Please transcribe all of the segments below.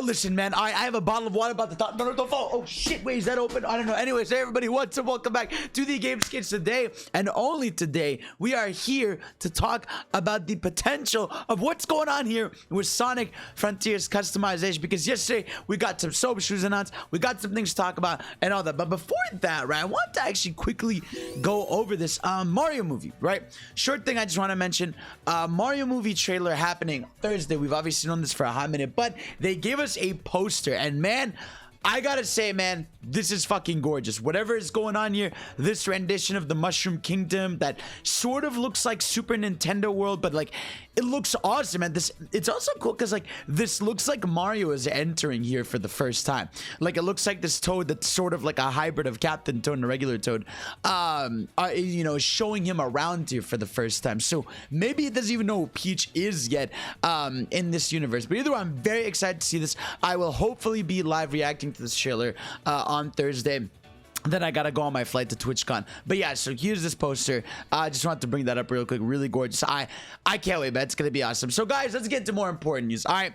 Listen, man, I have a bottle of water about the top. No, don't fall. Oh, shit. Wait, is that open? I don't know. Anyways, hey, everybody, what's up? Welcome back to the Game Skits. Today, and only today, we are here to talk about the potential of what's going on here with Sonic Frontiers customization. Because yesterday, we got some soap shoes announced. We got some things to talk about and all that. But before that, right, I want to actually quickly go over this Mario movie, right? Short thing I just want to mention. Mario movie trailer happening Thursday. We've obviously known this for a hot minute, but they gave us a poster, and man, I gotta say, man, this is fucking gorgeous. Whatever is going on here, this rendition of the Mushroom Kingdom that sort of looks like Super Nintendo World, but like it looks awesome. And it's also cool because like this looks like Mario is entering here for the first time. Like it looks like this Toad that's sort of like a hybrid of Captain Toad and a regular Toad, you know, showing him around here for the first time. So maybe it doesn't even know who Peach is yet in this universe. But either way, I'm very excited to see this. I will hopefully be live reacting to this trailer on Thursday. Then I gotta go on my flight to TwitchCon. But yeah, so here's this poster. I just wanted to bring that up real quick. Really gorgeous. I can't wait, man. It's gonna be awesome. So guys, let's get to more important news. All right,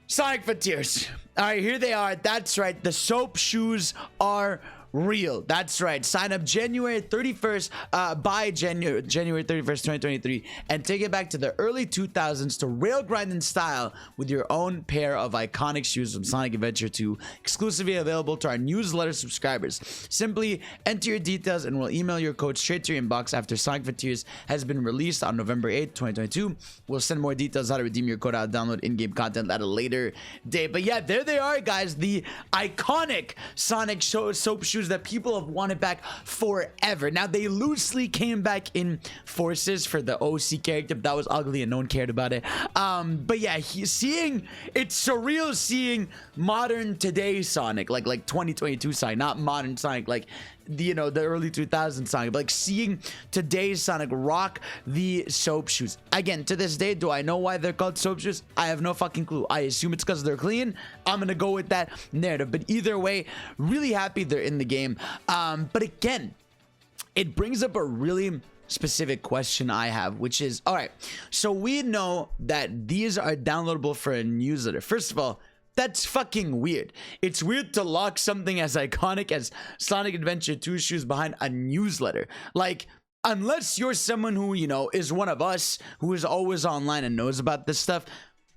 Sonic Frontiers. All right, here they are. That's right, the soap shoes are real. That's right. Sign up January 31st by January 31st, 2023, and take it back to the early 2000s to rail grind in style with your own pair of iconic shoes from Sonic Adventure 2, exclusively available to our newsletter subscribers. Simply enter your details and we'll email your code straight to your inbox after Sonic Frontiers has been released on November 8th, 2022. We'll send more details how to redeem your code out, download in-game content at a later date. But yeah, there they are, guys. The iconic Sonic soap shoes that people have wanted back forever. Now, they loosely came back in Forces for the OC character, but that was ugly and no one cared about it. But yeah, it's surreal seeing modern today Sonic, like 2022 Sonic, not modern Sonic, like the early 2000s Sonic, like seeing today's Sonic rock the soap shoes. Again, to this day, do I know why they're called soap shoes? I have no fucking clue. I assume it's because they're clean. I'm gonna go with that narrative, but either way, really happy they're in the game. But again, it brings up a really specific question I have, which is, all right, so we know that these are downloadable for a newsletter. First of all, that's fucking weird. It's weird to lock something as iconic as Sonic Adventure 2 shoes behind a newsletter. Like, unless you're someone who, you know, is one of us who is always online and knows about this stuff,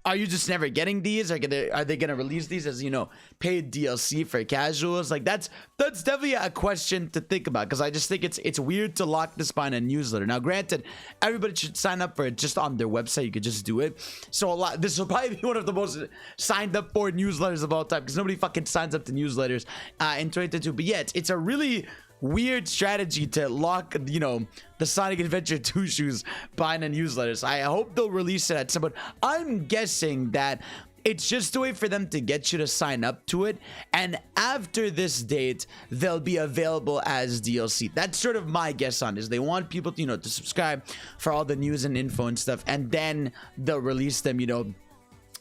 are you just never getting these? Are they gonna release these as, you know, paid DLC for casuals? Like that's definitely a question to think about, because I just think it's weird to lock this behind a newsletter. Now, granted, everybody should sign up for it just on their website. You could just do it. So this will probably be one of the most signed up for newsletters of all time, because nobody fucking signs up to newsletters in 2022. But yeah, it's a really weird strategy to lock, you know, the Sonic Adventure 2 shoes behind a newsletter. So I hope they'll release it at some point. I'm guessing that it's just a way for them to get you to sign up to it, and after this date they'll be available as DLC. That's sort of my guess on this. They want people to, you know, to subscribe for all the news and info and stuff, and then they'll release them, you know,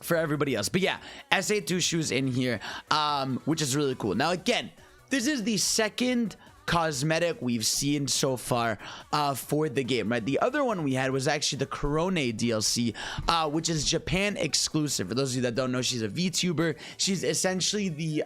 for everybody else. But yeah, SA2 shoes in here, which is really cool. Now again, this is the second cosmetic we've seen so far for the game, right? The other one we had was actually the Corone DLC, which is Japan exclusive. For those of you that don't know, she's a VTuber. She's essentially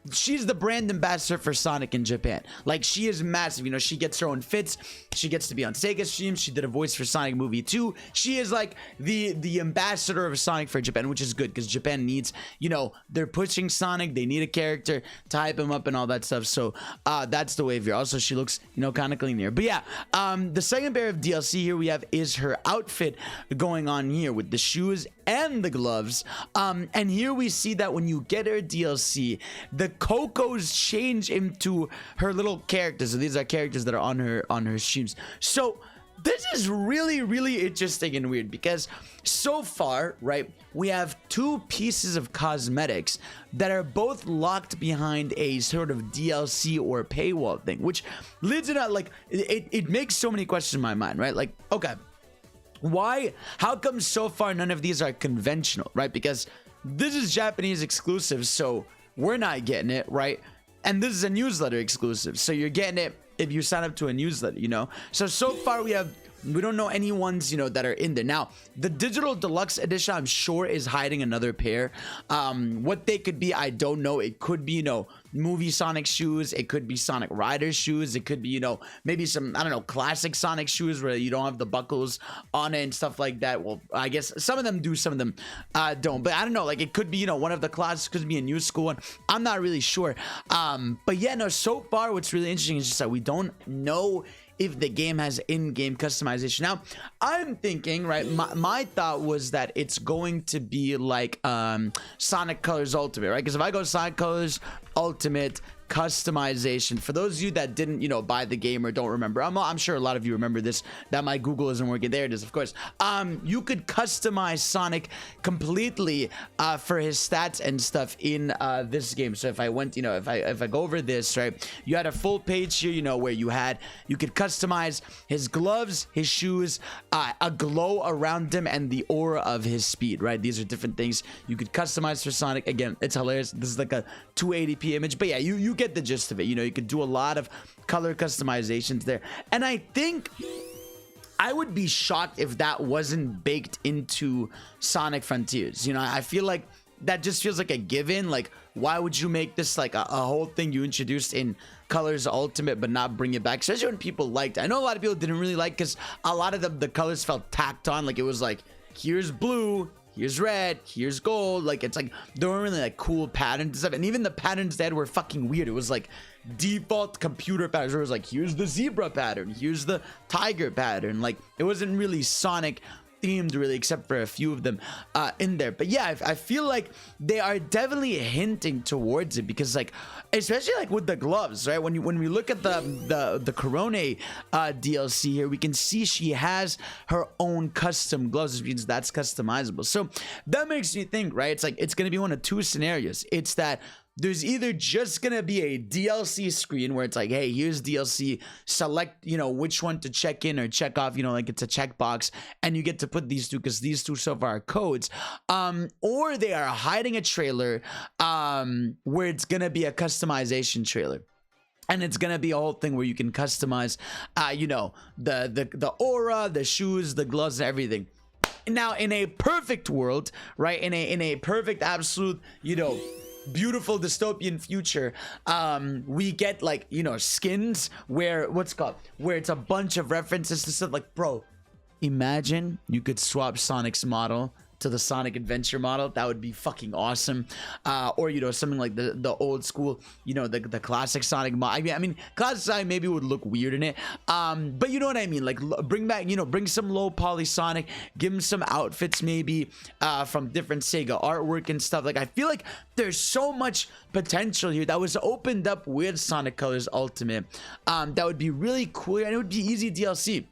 she's the brand ambassador for Sonic in Japan. Like, she is massive. You know, she gets her own fits. She gets to be on Sega streams. She did a voice for Sonic Movie 2. She is like the ambassador of Sonic for Japan, which is good because Japan needs, you know, they're pushing Sonic. They need a character to hype him up and all that stuff. So that's the wave here. Also, she looks, you know, kind of clean here. But yeah, the second pair of DLC here we have is her outfit going on here with the shoes and the gloves. And here we see that when you get her DLC, the Cocos change into her little characters. So these are characters that are on her streams. So this is really, really interesting and weird because so far, right, we have two pieces of cosmetics that are both locked behind a sort of DLC or paywall thing, which leads to like it makes so many questions in my mind, right? Like, okay, how come so far none of these are conventional, right? Because this is Japanese exclusive, so we're not getting it, right? And this is a newsletter exclusive, so you're getting it if you sign up to a newsletter, you know? So far we have We don't know any ones, you know, that are in there. Now, the digital deluxe edition, I'm sure, is hiding another pair. What they could be, I don't know. It could be, you know, movie Sonic shoes. It could be Sonic Rider shoes. It could be, you know, maybe some, I don't know, classic Sonic shoes where you don't have the buckles on it and stuff like that. Well, I guess some of them do, some of them don't. But I don't know, like it could be, you know, one of the classics, could be a new school one. I'm not really sure. But yeah, no, so far what's really interesting is just that we don't know if the game has in-game customization. Now, I'm thinking, right, my thought was that it's going to be like Sonic Colors Ultimate, right? Because if I go Sonic Colors Ultimate customization, for those of you that didn't, you know, buy the game or don't remember, I'm sure a lot of you remember this, that my Google isn't working. There it is, of course. You could customize Sonic completely for his stats and stuff in this game. So if I went, you know, if I go over this, right, you had a full page here, you know, where you could customize his gloves, his shoes, a glow around him, and the aura of his speed, right? These are different things you could customize for Sonic. Again, it's hilarious. This is like a 280p image, but yeah, you get the gist of it. You know, you could do a lot of color customizations there, and I think I would be shocked if that wasn't baked into Sonic Frontiers. You know, I feel like that just feels like a given. Like, why would you make this like a whole thing you introduced in Colors Ultimate but not bring it back, especially when people liked it? I know a lot of people didn't really like, because a lot of the colors felt tacked on. Like, it was like, here's blue, here's red, here's gold. Like, it's like there weren't really like cool patterns and stuff, and even the patterns they had were fucking weird. It was like default computer patterns. It was like, here's the zebra pattern, here's the tiger pattern. Like, it wasn't really Sonic themed really, except for a few of them in there. But yeah, I feel like they are definitely hinting towards it, because like, especially like with the gloves, right? When we look at the Corona DLC here, we can see she has her own custom gloves, which means that's customizable. So that makes me think, right? It's like, it's gonna be one of two scenarios. It's that there's either just gonna be a DLC screen where it's like, hey, here's DLC, select, you know, which one to check in or check off, you know, like it's a checkbox, and you get to put these two, because these two so far are codes, or they are hiding a trailer where it's gonna be a customization trailer. And it's gonna be a whole thing where you can customize, you know, the aura, the shoes, the gloves, and everything. Now, in a perfect world, right? In a perfect, absolute, you know, beautiful dystopian future, we get like, you know, skins where where it's a bunch of references to stuff. Like, bro, imagine you could swap Sonic's model to the Sonic Adventure model. That would be fucking awesome. Or, you know, something like the old school, you know, the classic Sonic model. I mean, classic Sonic maybe would look weird in it, but you know what I mean. Like, bring back, you know, bring some low poly Sonic, give him some outfits maybe from different Sega artwork and stuff. Like, I feel like there's so much potential here that was opened up with Sonic Colors Ultimate. That would be really cool, and it would be easy DLC.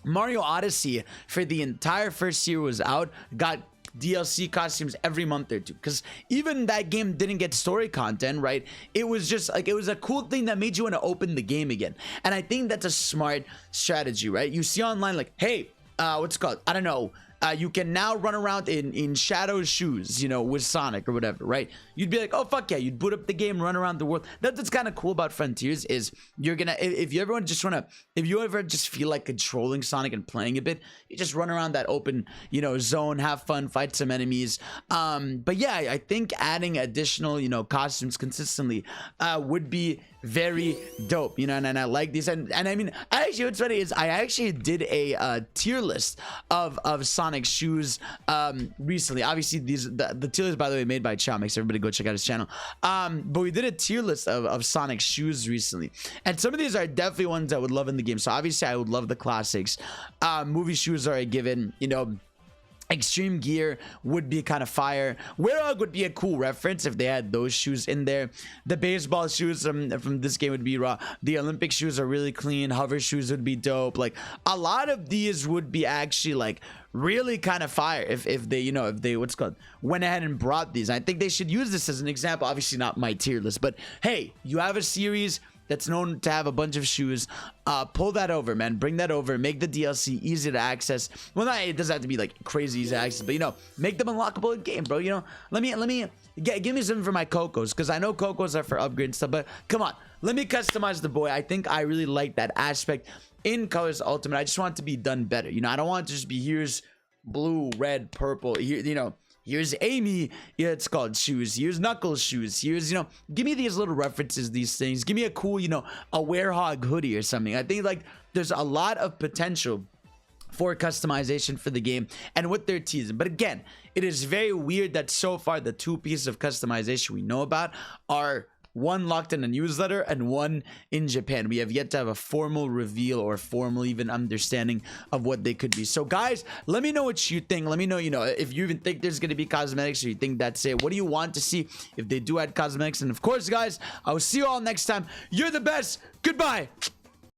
Mario Odyssey, for the entire first year was out, got DLC costumes every month or two, because even that game didn't get story content, right? It was just like, it was a cool thing that made you want to open the game again. And I think that's a smart strategy, right? You see online like, hey, what's it called? I don't know. You can now run around in Shadow's shoes, you know, with Sonic or whatever, right? You'd be like, oh, fuck yeah. You'd boot up the game, run around the world. That's kind of cool about Frontiers, is you're gonna, if you ever just feel like controlling Sonic and playing a bit, you just run around that open, you know, zone, have fun, fight some enemies. But yeah, I think adding additional, you know, costumes consistently would be very dope, you know, and I like these. And I mean, actually, what's funny is I actually did a tier list of Sonic shoes recently. Obviously, the tier list, by the way, made by Chomix. Everybody go check out his channel. But we did a tier list of Sonic shoes recently, and some of these are definitely ones I would love in the game. So obviously, I would love the classics. Movie shoes are a given, you know. Extreme Gear would be kind of fire. Werewolf would be a cool reference if they had those shoes in there. The baseball shoes from this game would be raw. The Olympic shoes are really clean. Hover shoes would be dope. Like, a lot of these would be actually like really kind of fire if they, you know, if they went ahead and brought these. I think they should use this as an example. Obviously not my tier list, but hey, you have a series that's known to have a bunch of shoes. Pull that over, man. Bring that over. Make the DLC easy to access. Well, it doesn't have to be like crazy easy to access, but you know, make them unlockable in game, bro. You know, give me something for my Cocos, because I know Cocos are for upgrade and stuff, but come on, let me customize the boy. I think I really like that aspect in Colors Ultimate, I just want it to be done better. You know, I don't want it to just be here's blue, red, purple. Here, you know, here's Amy, yeah, it's called shoes. Here's Knuckles shoes. Here's, you know, give me these little references, these things. Give me a cool, you know, a Werehog hoodie or something. I think like there's a lot of potential for customization for the game and what they're teasing. But again, it is very weird that so far the 2 pieces of customization we know about are one locked in a newsletter and one in Japan. We have yet to have a formal reveal or formal even understanding of what they could be. So guys, let me know what you think. Let me know, you know, if you even think there's going to be cosmetics or you think that's it. What do you want to see if they do add cosmetics? And of course, guys, I will see you all next time. You're the best. Goodbye.